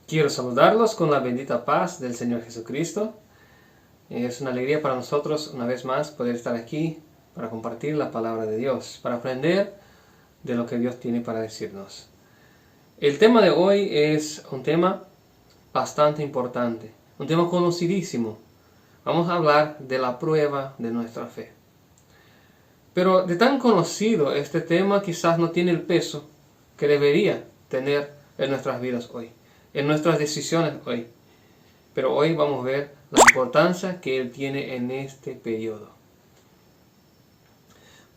Quiero saludarlos con la bendita paz del Señor Jesucristo. Es una alegría para nosotros una vez más poder estar aquí para compartir la palabra de Dios, para aprender de lo que Dios tiene para decirnos. El tema de hoy es un tema bastante importante, un tema conocidísimo. Vamos a hablar de la prueba de nuestra fe. Pero de tan conocido este tema quizás no tiene el peso que debería tener en nuestras vidas hoy, en nuestras decisiones hoy. Pero hoy vamos a ver la importancia que Él tiene en este periodo.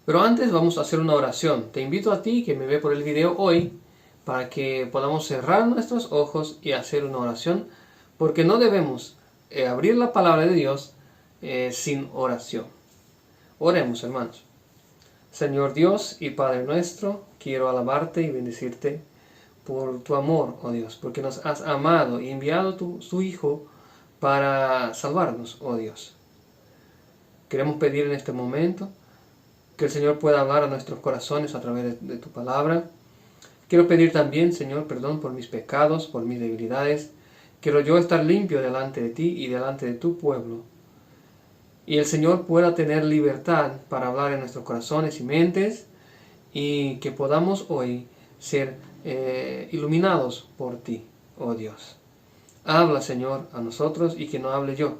Pero antes vamos a hacer una oración. Te invito a ti que me ve por el video hoy para que podamos cerrar nuestros ojos y hacer una oración, porque no debemos abrir la palabra de Dios sin oración. Oremos, hermanos. Señor Dios y Padre nuestro, quiero alabarte y bendecirte por tu amor, oh Dios, porque nos has amado y enviado tu Hijo para salvarnos, oh Dios. Queremos pedir en este momento que el Señor pueda hablar a nuestros corazones a través de tu palabra. Quiero pedir también, Señor, perdón por mis pecados, por mis debilidades. Quiero yo estar limpio delante de ti y delante de tu pueblo. Y el Señor pueda tener libertad para hablar en nuestros corazones y mentes, y que podamos hoy ser iluminados por ti, oh Dios. Habla, Señor, a nosotros, y que no hable yo,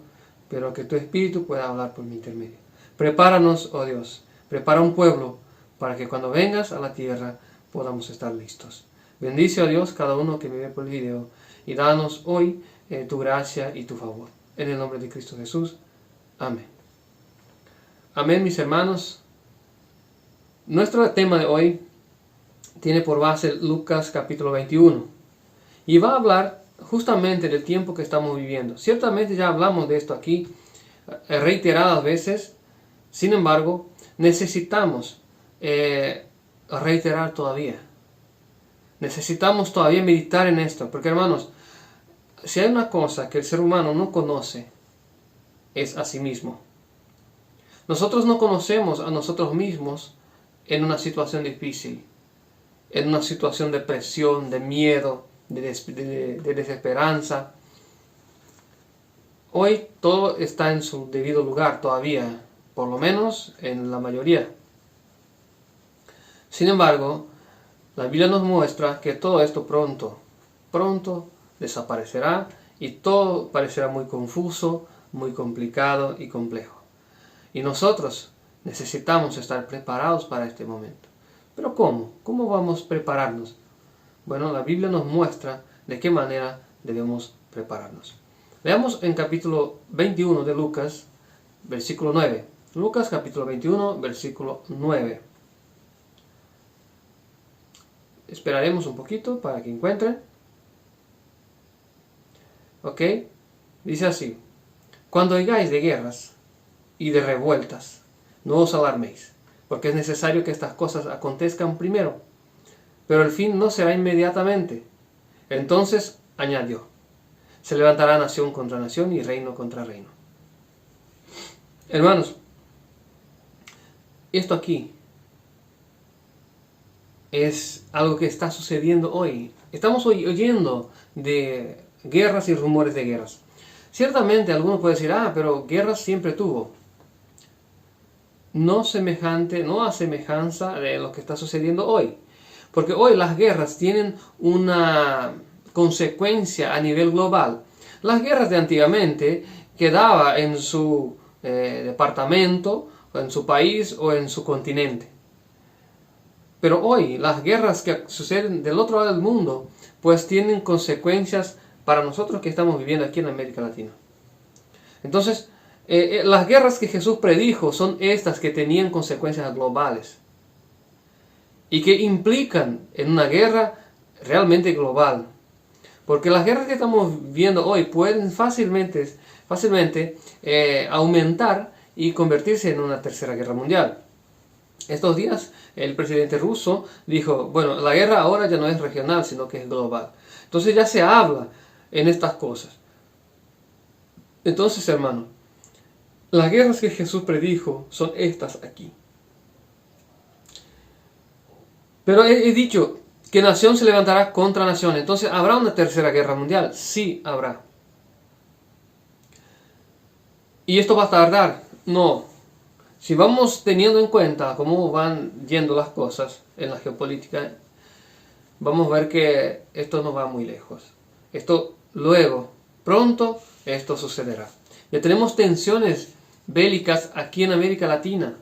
pero que tu Espíritu pueda hablar por mi intermedio. Prepáranos, oh Dios, prepara un pueblo para que cuando vengas a la tierra podamos estar listos. Bendice, oh Dios, cada uno que me ve por el video, y danos hoy tu gracia y tu favor. En el nombre de Cristo Jesús. Amén. Amén, mis hermanos. Nuestro tema de hoy tiene por base Lucas capítulo 21. Y va a hablar justamente del tiempo que estamos viviendo. Ciertamente ya hablamos de esto aquí reiteradas veces. Sin embargo, necesitamos reiterar todavía. Necesitamos todavía meditar en esto. Porque, hermanos, si hay una cosa que el ser humano no conoce, es a sí mismo. Nosotros no conocemos a nosotros mismos en una situación difícil, en una situación de presión, de miedo, de desesperanza. Hoy todo está en su debido lugar todavía, por lo menos en la mayoría. Sin embargo, la Biblia nos muestra que todo esto pronto desaparecerá, y todo parecerá muy confuso, muy complicado y complejo. Y nosotros necesitamos estar preparados para este momento. ¿Pero cómo? ¿Cómo vamos a prepararnos? Bueno, la Biblia nos muestra de qué manera debemos prepararnos. Leamos en capítulo 21 de Lucas, versículo 9. Lucas capítulo 21, versículo 9. Esperaremos un poquito para que encuentren. Ok, dice así: cuando oigáis de guerras y de revueltas, no os alarméis, porque es necesario que estas cosas acontezcan primero, pero el fin no será inmediatamente. Entonces añadió: se levantará nación contra nación y reino contra reino. Hermanos, esto aquí es algo que está sucediendo hoy. Estamos hoy oyendo de guerras y rumores de guerras. Ciertamente algunos pueden decir: pero guerras siempre tuvo. No a semejanza de lo que está sucediendo hoy. Porque hoy las guerras tienen una consecuencia a nivel global. Las guerras de antiguamente quedaba en su departamento, o en su país, o en su continente. Pero hoy las guerras que suceden del otro lado del mundo, pues tienen consecuencias para nosotros que estamos viviendo aquí en América Latina. Entonces, las guerras que Jesús predijo son estas que tenían consecuencias globales y que implican en una guerra realmente global. Porque las guerras que estamos viendo hoy pueden fácilmente aumentar y convertirse en una tercera guerra mundial. Estos días el presidente ruso dijo: bueno, la guerra ahora ya no es regional, sino que es global. Entonces ya se habla en estas cosas. Entonces, hermano, Las guerras que Jesús predijo son estas aquí. Pero he dicho que nación se levantará contra nación. Entonces, ¿habrá una tercera guerra mundial? Sí, habrá. ¿Y esto va a tardar? No. Si vamos teniendo en cuenta cómo van yendo las cosas en la geopolítica, vamos a ver que esto no va muy lejos. Esto luego, pronto, esto sucederá. Ya tenemos tensiones bélicas aquí en América Latina,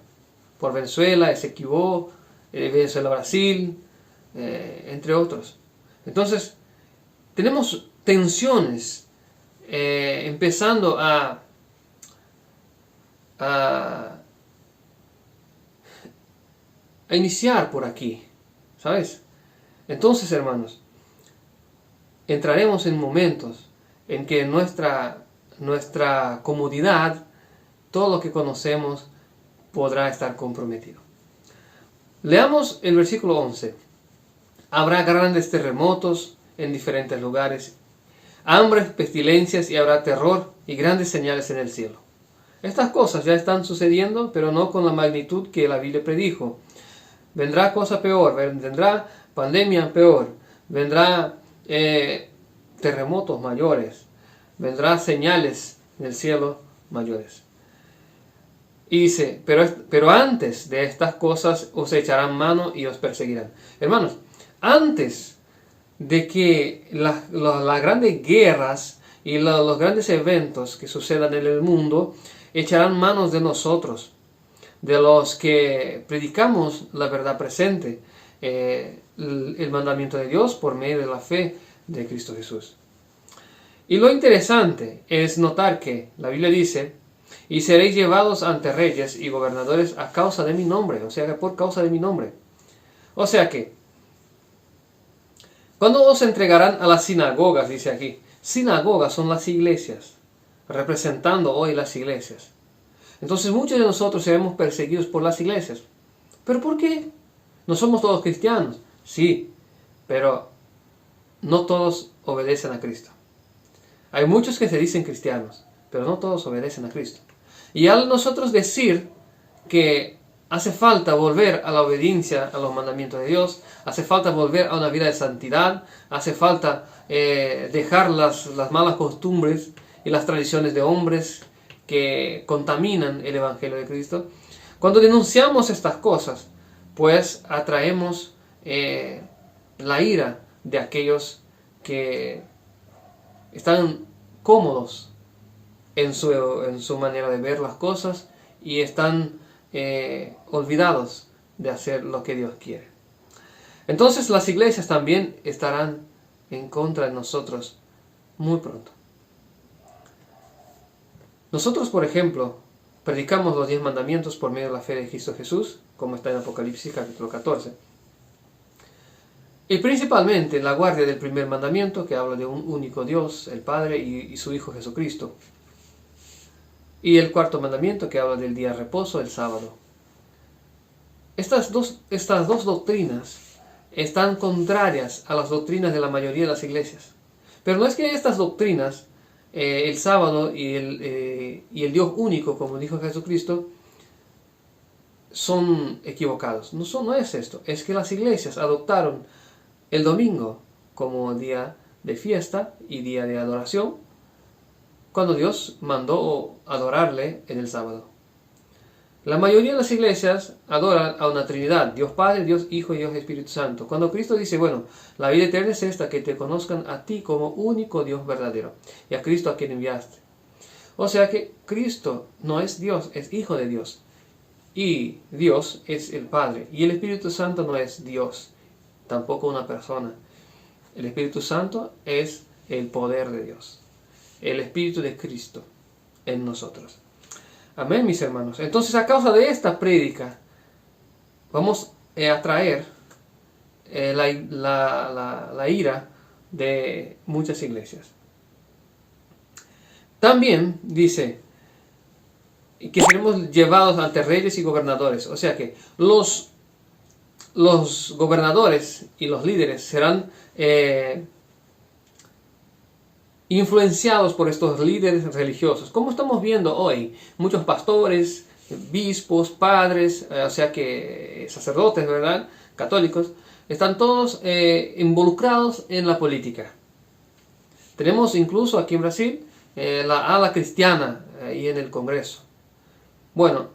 por Venezuela, Esequibo, Venezuela-Brasil, entre otros. Entonces, tenemos tensiones empezando a iniciar por aquí, ¿sabes? Entonces, hermanos, entraremos en momentos en que nuestra comodidad, todo lo que conocemos, podrá estar comprometido. Leamos el versículo 11. Habrá grandes terremotos en diferentes lugares, hambres, pestilencias, y habrá terror y grandes señales en el cielo. Estas cosas ya están sucediendo, pero no con la magnitud que la Biblia predijo. Vendrá cosa peor, vendrá pandemia peor, vendrá terremotos mayores, vendrá señales en el cielo mayores. Y dice, pero antes de estas cosas os echarán mano y os perseguirán. Hermanos, antes de que las grandes guerras y los grandes eventos que sucedan en el mundo echarán manos de nosotros, de los que predicamos la verdad presente, el mandamiento de Dios por medio de la fe de Cristo Jesús. Y lo interesante es notar que la Biblia dice, y seréis llevados ante reyes y gobernadores a causa de mi nombre, o sea que por causa de mi nombre. O sea que, cuando os entregarán a las sinagogas, dice aquí, sinagogas son las iglesias, representando hoy las iglesias. Entonces muchos de nosotros seremos perseguidos por las iglesias. ¿Pero por qué? ¿No somos todos cristianos? Sí, pero no todos obedecen a Cristo. Hay muchos que se dicen cristianos, pero no todos obedecen a Cristo. Y al nosotros decir que hace falta volver a la obediencia a los mandamientos de Dios, hace falta volver a una vida de santidad, hace falta dejar las malas costumbres y las tradiciones de hombres que contaminan el Evangelio de Cristo. Cuando denunciamos estas cosas, pues atraemos la ira de aquellos que están cómodos en su manera de ver las cosas y están olvidados de hacer lo que Dios quiere. Entonces las iglesias también estarán en contra de nosotros muy pronto. Nosotros, por ejemplo, predicamos los 10 mandamientos por medio de la fe de Cristo Jesús, como está en Apocalipsis capítulo 14. Y principalmente la guardia del primer mandamiento, que habla de un único Dios, el Padre y su Hijo Jesucristo. Y el cuarto mandamiento, que habla del día de reposo, el sábado. Estas dos doctrinas están contrarias a las doctrinas de la mayoría de las iglesias. Pero no es que estas doctrinas, el sábado y el Dios único, como dijo Jesucristo, son equivocados. No es esto. Es que las iglesias adoptaron el domingo como día de fiesta y día de adoración, cuando Dios mandó adorarle en el sábado. La mayoría de las iglesias adoran a una Trinidad, Dios Padre, Dios Hijo y Dios Espíritu Santo. Cuando Cristo dice, bueno, la vida eterna es esta, que te conozcan a ti como único Dios verdadero, y a Cristo a quien enviaste. O sea que Cristo no es Dios, es Hijo de Dios. Y Dios es el Padre. Y el Espíritu Santo no es Dios, tampoco una persona. El Espíritu Santo es el poder de Dios, el Espíritu de Cristo en nosotros. Amén, mis hermanos. Entonces, a causa de esta prédica, vamos a traer la ira de muchas iglesias. También dice que seremos llevados ante reyes y gobernadores. O sea que los gobernadores y los líderes serán influenciados por estos líderes religiosos. Como estamos viendo hoy, muchos pastores, obispos, padres, o sea que sacerdotes, ¿verdad?, católicos, están todos involucrados en la política. Tenemos incluso aquí en Brasil la ala cristiana ahí en el Congreso. Bueno,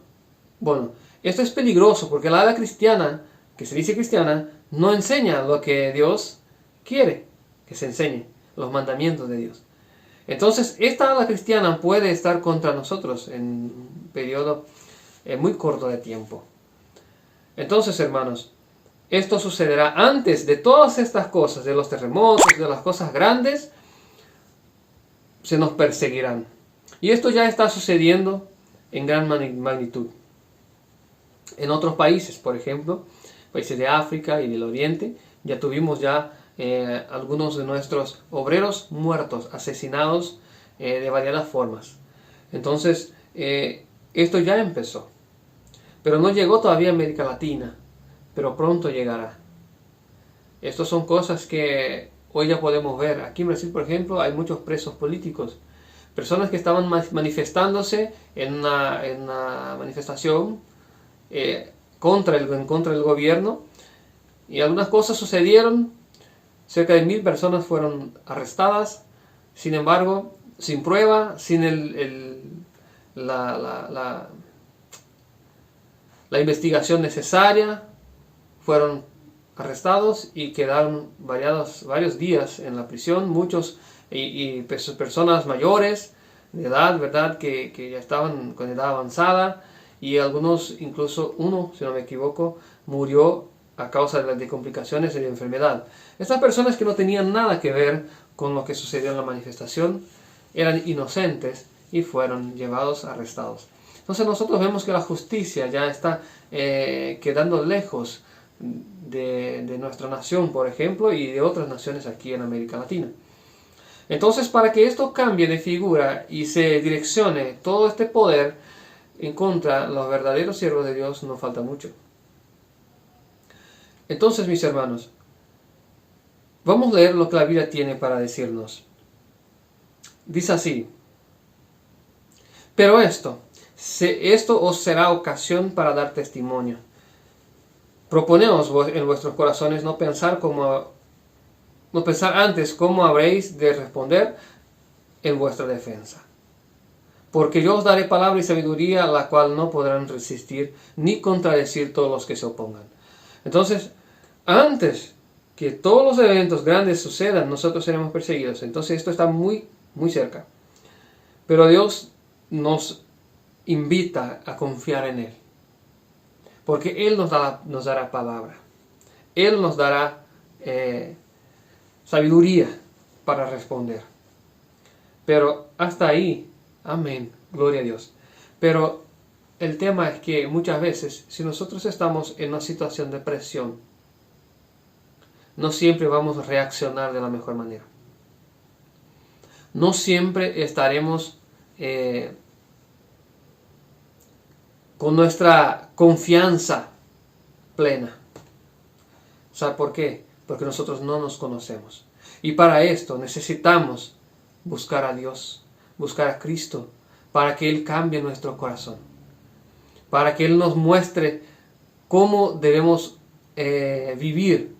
esto es peligroso porque la ala cristiana, que se dice cristiana, no enseña lo que Dios quiere que se enseñe, los mandamientos de Dios. Entonces, esta ala cristiana puede estar contra nosotros en un periodo muy corto de tiempo. Entonces, hermanos, esto sucederá antes de todas estas cosas, de los terremotos, de las cosas grandes, se nos perseguirán. Y esto ya está sucediendo en gran magnitud. En otros países, por ejemplo, países de África y del Oriente, ya tuvimos algunos de nuestros obreros muertos, asesinados de variadas formas. Entonces, esto ya empezó. Pero no llegó todavía a América Latina, pero pronto llegará. Estas son cosas que hoy ya podemos ver. Aquí en Brasil, por ejemplo, hay muchos presos políticos. Personas que estaban manifestándose en una manifestación en contra del gobierno. Y algunas cosas sucedieron. Cerca de 1000 personas fueron arrestadas. Sin embargo, sin prueba, sin la investigación necesaria, fueron arrestados y quedaron varios días en la prisión. Muchos y personas mayores de edad, ¿verdad?, que ya estaban con edad avanzada, y algunos, incluso uno, si no me equivoco, murió a causa de complicaciones de la enfermedad. Estas personas que no tenían nada que ver con lo que sucedió en la manifestación eran inocentes y fueron llevados, arrestados. Entonces nosotros vemos que la justicia ya está quedando lejos de nuestra nación, por ejemplo, y de otras naciones aquí en América Latina. Entonces, para que esto cambie de figura y se direccione todo este poder en contra de los verdaderos siervos de Dios, no falta mucho. Entonces, mis hermanos, vamos a leer lo que la Biblia tiene para decirnos. Dice así: pero esto os será ocasión para dar testimonio. Proponeos en vuestros corazones no pensar antes cómo habréis de responder en vuestra defensa. Porque yo os daré palabra y sabiduría, a la cual no podrán resistir ni contradecir todos los que se opongan. Entonces, antes que todos los eventos grandes sucedan, nosotros seremos perseguidos. Entonces esto está muy, muy cerca. Pero Dios nos invita a confiar en Él. Porque Él nos dará palabra. Él nos dará sabiduría para responder. Pero hasta ahí, amén, gloria a Dios. Pero el tema es que muchas veces, si nosotros estamos en una situación de presión, no siempre vamos a reaccionar de la mejor manera. No siempre estaremos con nuestra confianza plena. ¿Sabe por qué? Porque nosotros no nos conocemos. Y para esto necesitamos buscar a Dios, buscar a Cristo, para que Él cambie nuestro corazón. Para que Él nos muestre cómo debemos vivir,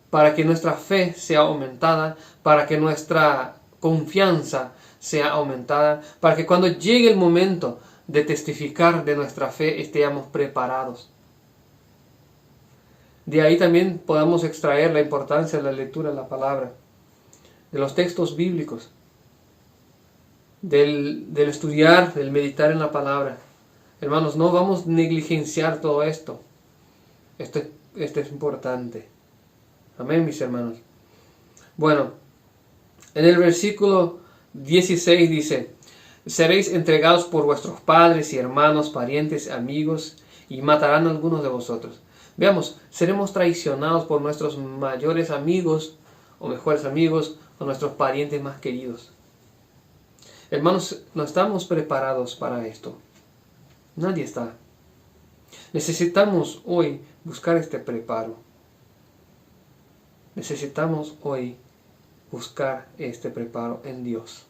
para que nuestra fe sea aumentada, para que nuestra confianza sea aumentada, para que cuando llegue el momento de testificar de nuestra fe estemos preparados. De ahí también podamos extraer la importancia de la lectura de la palabra, de los textos bíblicos, del estudiar, del meditar en la palabra. Hermanos, no vamos a negligenciar todo esto. Esto es importante. Amén, mis hermanos. Bueno, en el versículo 16 dice: seréis entregados por vuestros padres y hermanos, parientes, amigos, y matarán a algunos de vosotros. Veamos, seremos traicionados por nuestros mayores amigos, o mejores amigos, o nuestros parientes más queridos. Hermanos, no estamos preparados para esto. Nadie está. Necesitamos hoy buscar este preparo. Necesitamos hoy buscar este preparo en Dios.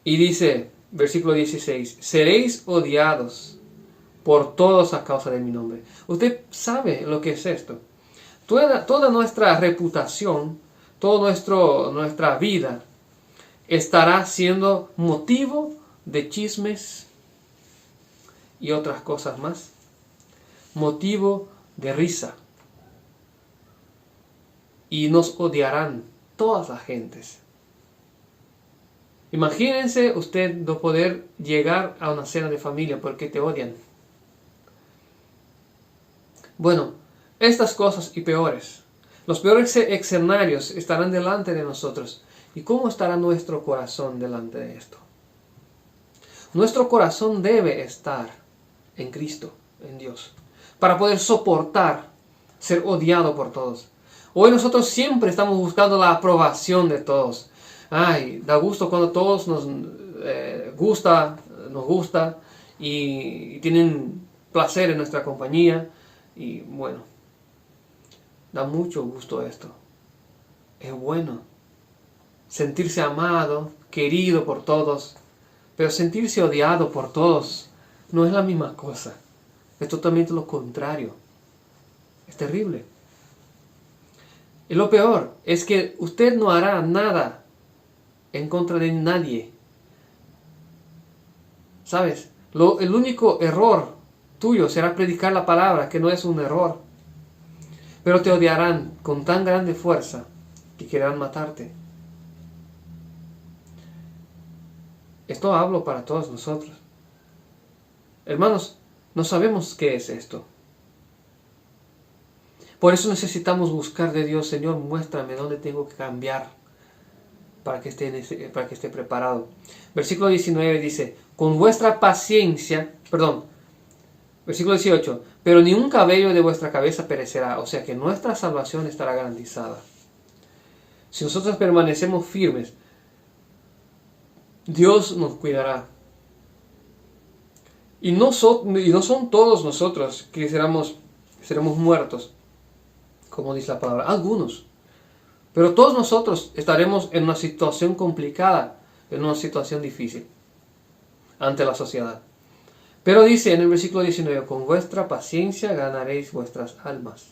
Y dice, versículo 16, seréis odiados por todos a causa de mi nombre. Usted sabe lo que es esto. Toda nuestra reputación, toda nuestra vida estará siendo motivo de chismes y otras cosas más. Motivo de risa. Y nos odiarán todas las gentes. Imagínense usted no poder llegar a una cena de familia porque te odian. Bueno, estas cosas y peores. Los peores escenarios estarán delante de nosotros. ¿Y cómo estará nuestro corazón delante de esto? Nuestro corazón debe estar en Cristo, en Dios, para poder soportar ser odiado por todos. Hoy nosotros siempre estamos buscando la aprobación de todos. Ay, da gusto cuando todos nos gusta y tienen placer en nuestra compañía. Y bueno, da mucho gusto esto. Es bueno sentirse amado, querido por todos, pero sentirse odiado por todos no es la misma cosa. Es totalmente lo contrario. Es terrible. Y lo peor es que usted no hará nada en contra de nadie. ¿Sabes? El único error tuyo será predicar la palabra, que no es un error. Pero te odiarán con tan grande fuerza que querrán matarte. Esto hablo para todos nosotros. Hermanos, no sabemos qué es esto. Por eso necesitamos buscar de Dios, Señor, muéstrame dónde tengo que cambiar para que esté preparado. Versículo 19 dice, con vuestra paciencia, versículo 18, pero ni un cabello de vuestra cabeza perecerá, o sea que nuestra salvación estará garantizada. Si nosotros permanecemos firmes, Dios nos cuidará. Y no son todos nosotros que seremos muertos, como dice la palabra, algunos. Pero todos nosotros estaremos en una situación complicada, en una situación difícil ante la sociedad. Pero dice en el versículo 19, con vuestra paciencia ganaréis vuestras almas.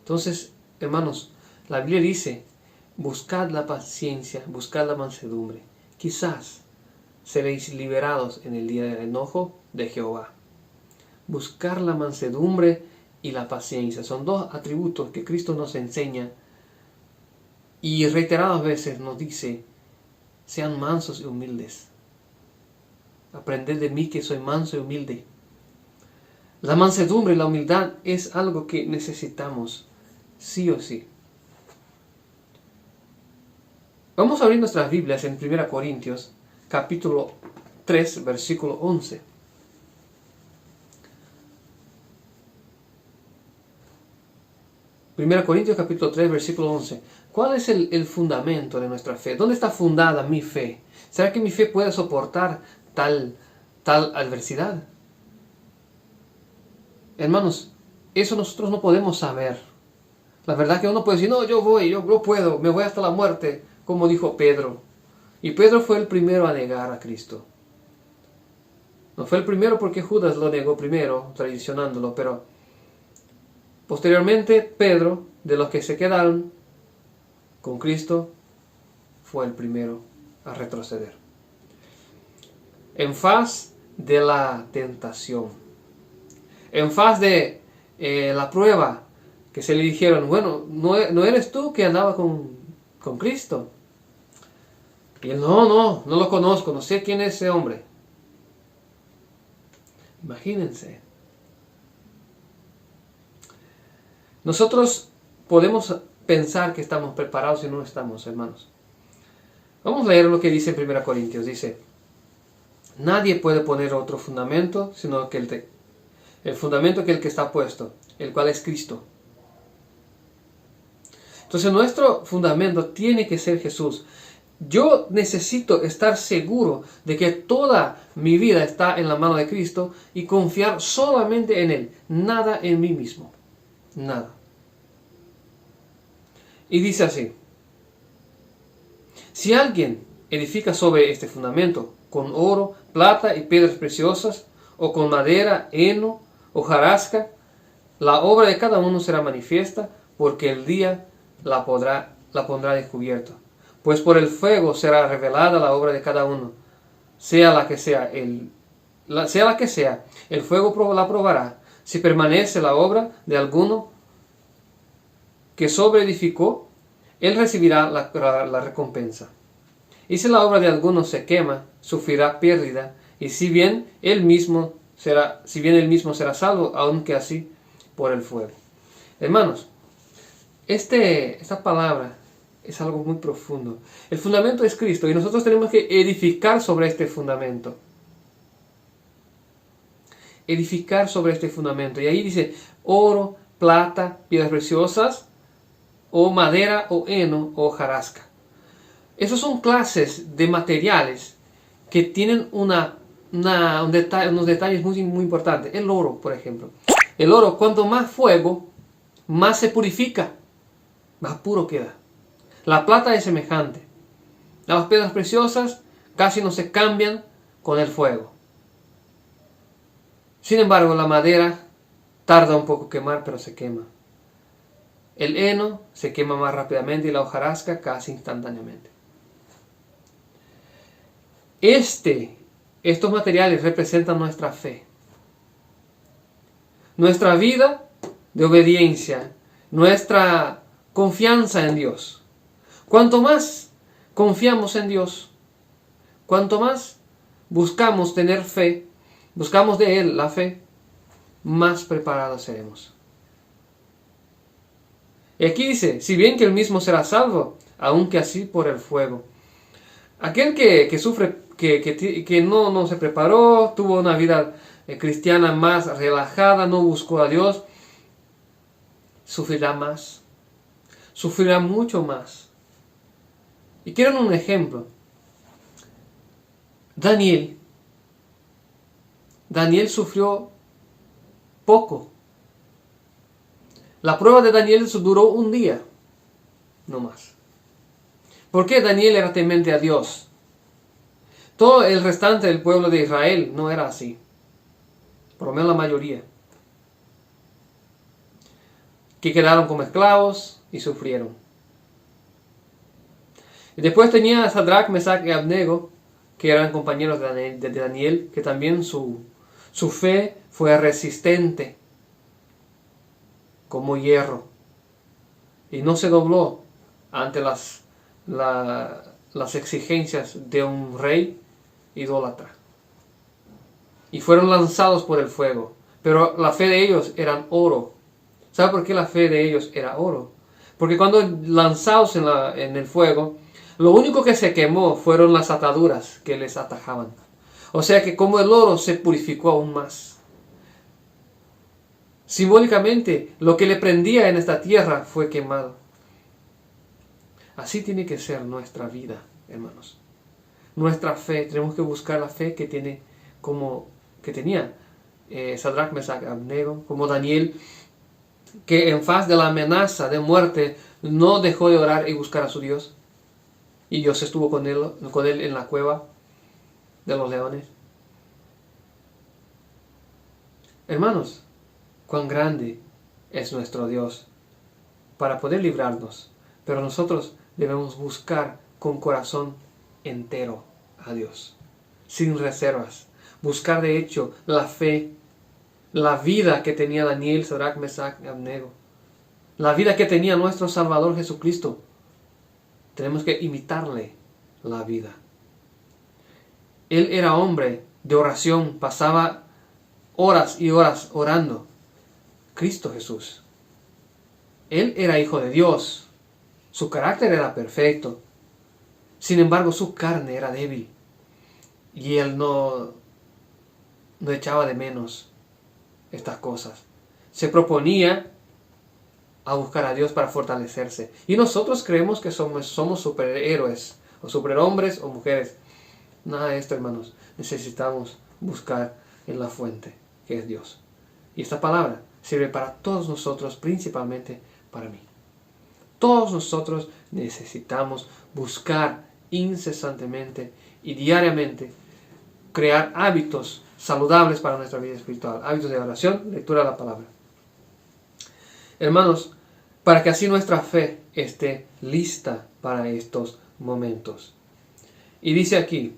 Entonces, hermanos, la Biblia dice, buscad la paciencia, buscad la mansedumbre. Quizás seréis liberados en el día del enojo de Jehová. Buscar la mansedumbre y la paciencia son dos atributos que Cristo nos enseña y reiteradas veces nos dice, sean mansos y humildes. Aprended de mí que soy manso y humilde. La mansedumbre y la humildad es algo que necesitamos sí o sí. Vamos a abrir nuestras Biblias en 1 Corintios, capítulo 3, versículo 11. Primera Corintios capítulo 3, versículo 11. ¿Cuál es el fundamento de nuestra fe? ¿Dónde está fundada mi fe? ¿Será que mi fe puede soportar tal adversidad? Hermanos, eso nosotros no podemos saber. La verdad que uno puede decir, no, yo puedo, me voy hasta la muerte, como dijo Pedro. Y Pedro fue el primero a negar a Cristo. No fue el primero porque Judas lo negó primero, traicionándolo, pero posteriormente, Pedro, de los que se quedaron con Cristo, fue el primero a retroceder. En faz de la tentación, en faz de la prueba, que se le dijeron, bueno, ¿no eres tú que andaba con Cristo? Y él, no lo conozco, no sé quién es ese hombre. Imagínense. Nosotros podemos pensar que estamos preparados y no estamos, hermanos. Vamos a leer lo que dice en 1 Corintios. Dice, nadie puede poner otro fundamento, sino que el fundamento que el que está puesto, el cual es Cristo. Entonces nuestro fundamento tiene que ser Jesús. Yo necesito estar seguro de que toda mi vida está en la mano de Cristo y confiar solamente en Él, nada en mí mismo, nada. Y dice así: si alguien edifica sobre este fundamento con oro, plata y piedras preciosas, o con madera, heno, hojarasca, la obra de cada uno será manifiesta, porque el día la pondrá descubierto. Pues por el fuego será revelada la obra de cada uno, sea la que sea, el fuego la probará. Si permanece la obra de alguno que sobreedificó, él recibirá la recompensa. Y si la obra de alguno se quema, sufrirá pérdida, y si bien él mismo será salvo, aunque así por el fuego. Hermanos, esta palabra es algo muy profundo. El fundamento es Cristo y nosotros tenemos que edificar sobre este fundamento. Edificar sobre este fundamento. Y ahí dice oro, plata, piedras preciosas, o madera, o heno, o hojarasca. Esos son clases de materiales que tienen unos detalles muy, muy importantes. El oro, por ejemplo. El oro, cuanto más fuego, más se purifica, más puro queda. La plata es semejante. Las piedras preciosas casi no se cambian con el fuego. Sin embargo, la madera tarda un poco quemar, pero se quema. El heno se quema más rápidamente y la hojarasca casi instantáneamente. Estos materiales representan nuestra fe, nuestra vida de obediencia, nuestra confianza en Dios. Cuanto más confiamos en Dios, cuanto más buscamos tener fe, buscamos de Él la fe, más preparados seremos. Y aquí dice, si bien que él mismo será salvo, aunque así por el fuego. Aquel que sufre, que no se preparó, tuvo una vida cristiana más relajada, no buscó a Dios, sufrirá más, sufrirá mucho más. Y quiero un ejemplo. Daniel sufrió poco. La prueba de Daniel duró un día, no más. ¿Por qué Daniel era temente a Dios? Todo el restante del pueblo de Israel no era así. Por lo menos la mayoría. Que quedaron como esclavos y sufrieron. Y después tenía a Sadrach, Mesach y Abednego, que eran compañeros de Daniel, que también su fe fue resistente como hierro. Y no se dobló ante las exigencias de un rey idólatra. Y fueron lanzados por el fuego. Pero la fe de ellos era oro. ¿Sabe por qué la fe de ellos era oro? Porque cuando lanzados en el fuego, lo único que se quemó fueron las ataduras que les atajaban. O sea que como el oro se purificó aún más. Simbólicamente, lo que le prendía en esta tierra fue quemado. Así tiene que ser nuestra vida, hermanos. Nuestra fe, tenemos que buscar la fe que tenía Sadrach, Mesach y Abednego, como Daniel, que en faz de la amenaza de muerte no dejó de orar y buscar a su Dios. Y Dios estuvo con él en la cueva de los leones. Hermanos, cuán grande es nuestro Dios para poder librarnos. Pero nosotros debemos buscar con corazón entero a Dios, sin reservas. Buscar de hecho la fe, la vida que tenía Daniel, Sadrach, Mesach y Abednego. La vida que tenía nuestro Salvador Jesucristo. Tenemos que imitarle la vida. Él era hombre de oración, pasaba horas y horas orando. Cristo Jesús. Él era hijo de Dios. Su carácter era perfecto. Sin embargo, su carne era débil. Y él no echaba de menos estas cosas. Se proponía a buscar a Dios para fortalecerse. Y nosotros creemos que somos superhéroes, o superhombres o mujeres. Nada de esto, hermanos. Necesitamos buscar en la fuente, que es Dios. Y esta palabra sirve para todos nosotros, principalmente para mí. Todos nosotros necesitamos buscar incesantemente y diariamente crear hábitos saludables para nuestra vida espiritual, hábitos de oración, lectura de la palabra. Hermanos, para que así nuestra fe esté lista para estos momentos. Y dice aquí,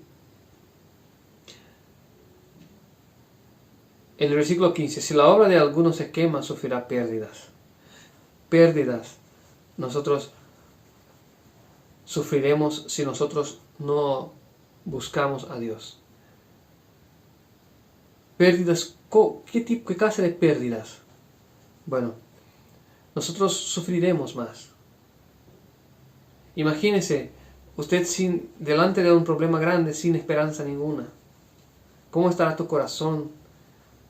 en el versículo 15, si la obra de alguno se quema, sufrirá pérdidas. Pérdidas. Nosotros sufriremos si nosotros no buscamos a Dios. Pérdidas, ¿qué clase de pérdidas? Bueno, nosotros sufriremos más. Imagínese, usted delante de un problema grande, sin esperanza ninguna. ¿Cómo estará tu corazón,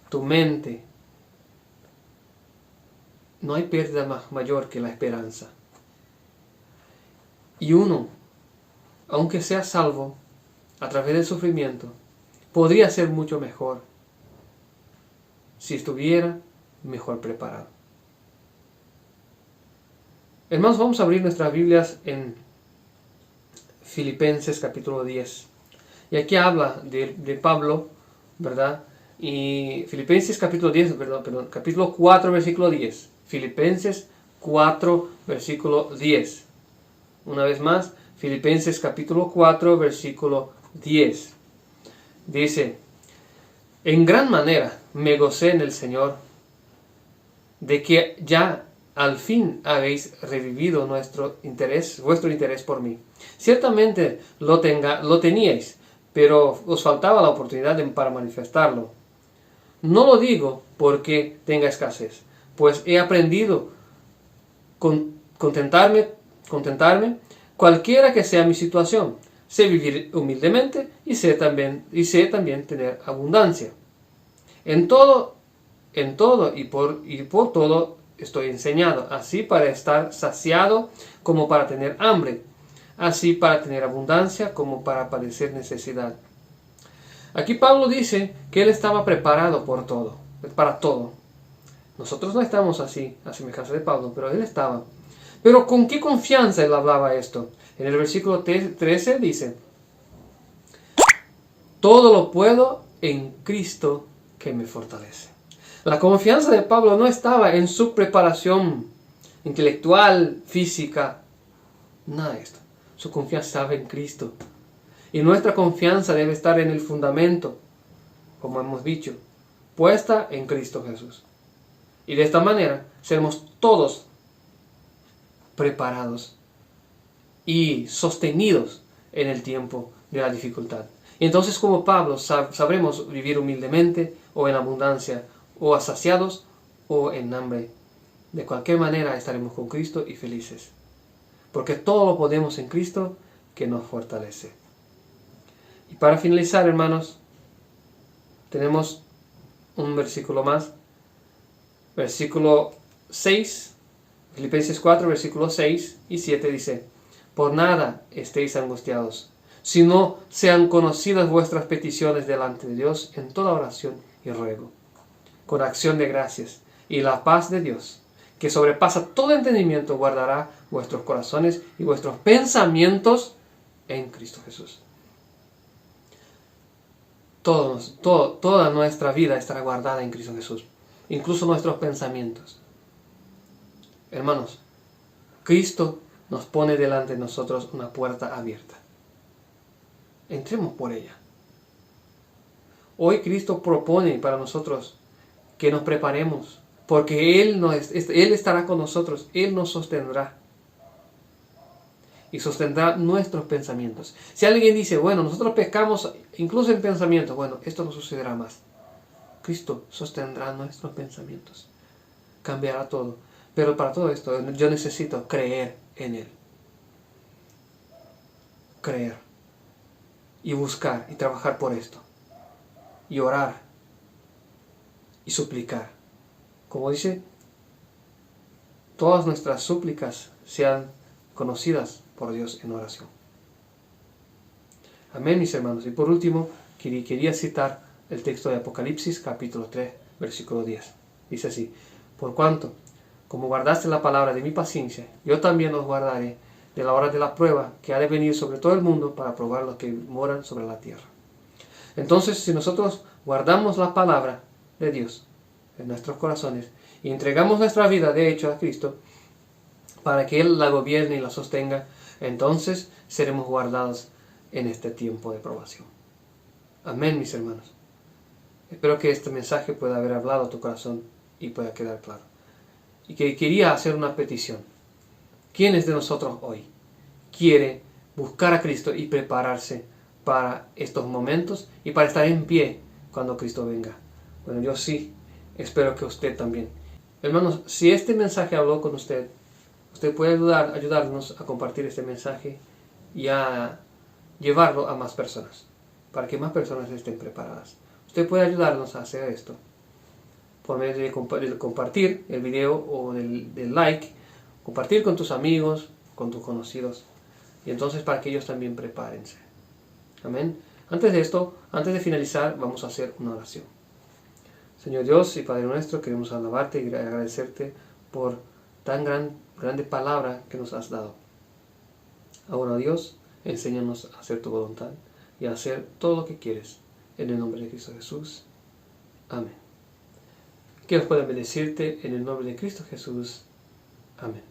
tu mente? No hay pérdida mayor que la esperanza. Y uno, aunque sea salvo, a través del sufrimiento, podría ser mucho mejor si estuviera mejor preparado. Hermanos, vamos a abrir nuestras Biblias en Filipenses capítulo 10. Y aquí habla de Pablo, ¿verdad? Y Filipenses capítulo 10, capítulo 4, versículo 10. Filipenses 4, versículo 10. Una vez más, Filipenses capítulo 4, versículo 10. Dice, en gran manera me gocé en el Señor, de que ya al fin habéis revivido vuestro interés por mí. Ciertamente lo teníais, pero os faltaba la oportunidad para manifestarlo. No lo digo porque tenga escasez, pues he aprendido contentarme cualquiera que sea mi situación. Sé vivir humildemente y sé también tener abundancia. En todo y por todo estoy enseñado, así para estar saciado como para tener hambre, así para tener abundancia como para padecer necesidad. Aquí Pablo dice que él estaba preparado para todo. Nosotros no estamos así, a semejanza de Pablo, pero él estaba. Pero ¿con qué confianza él hablaba esto? En el versículo 13 dice, todo lo puedo en Cristo que me fortalece. La confianza de Pablo no estaba en su preparación intelectual, física, nada de esto. Su confianza estaba en Cristo. Y nuestra confianza debe estar en el fundamento, como hemos dicho, puesta en Cristo Jesús. Y de esta manera seremos todos preparados y sostenidos en el tiempo de la dificultad. Y entonces, como Pablo, sabremos vivir humildemente o en abundancia, o saciados o en hambre. De cualquier manera estaremos con Cristo y felices. Porque todo lo podemos en Cristo que nos fortalece. Y para finalizar, hermanos, tenemos un versículo más. Versículo 6, Filipenses 4, versículos 6 y 7 dice, por nada estéis angustiados, sino sean conocidas vuestras peticiones delante de Dios en toda oración y ruego, con acción de gracias, y la paz de Dios, que sobrepasa todo entendimiento, guardará vuestros corazones y vuestros pensamientos en Cristo Jesús. Toda nuestra vida estará guardada en Cristo Jesús, incluso nuestros pensamientos. Hermanos, Cristo nos pone delante de nosotros una puerta abierta. Entremos por ella. Hoy Cristo propone para nosotros que nos preparemos, porque Él estará con nosotros, Él nos sostendrá. Y sostendrá nuestros pensamientos. Si alguien dice, bueno, nosotros pecamos incluso en pensamientos, bueno, esto no sucederá más. Cristo sostendrá nuestros pensamientos. Cambiará todo. Pero para todo esto yo necesito creer en Él. Creer. Y buscar y trabajar por esto. Y orar. Y suplicar. Como dice, todas nuestras súplicas sean conocidas por Dios en oración. Amén, mis hermanos. Y por último, quería citar el texto de Apocalipsis, capítulo 3, versículo 10. Dice así, por cuanto como guardaste la palabra de mi paciencia, yo también los guardaré de la hora de la prueba que ha de venir sobre todo el mundo para probar los que moran sobre la tierra. Entonces, si nosotros guardamos la palabra de Dios en nuestros corazones y entregamos nuestra vida de hecho a Cristo para que Él la gobierne y la sostenga, entonces seremos guardados en este tiempo de probación. Amén, mis hermanos. Espero que este mensaje pueda haber hablado a tu corazón y pueda quedar claro. Y que quería hacer una petición. ¿Quiénes de nosotros hoy quiere buscar a Cristo y prepararse para estos momentos y para estar en pie cuando Cristo venga? Bueno, yo sí, espero que usted también. Hermanos, si este mensaje habló con usted, usted puede ayudarnos a compartir este mensaje y a llevarlo a más personas, para que más personas estén preparadas. Usted puede ayudarnos a hacer esto por medio de compartir el video o del like, compartir con tus amigos, con tus conocidos, y entonces para que ellos también prepárense. Amén. Antes de esto, antes de finalizar, vamos a hacer una oración. Señor Dios y Padre nuestro, queremos alabarte y agradecerte por tan grande palabra que nos has dado. Ahora, Dios, enséñanos a hacer tu voluntad y a hacer todo lo que quieres. En el nombre de Cristo Jesús. Amén. Que Dios pueda bendecirte en el nombre de Cristo Jesús. Amén.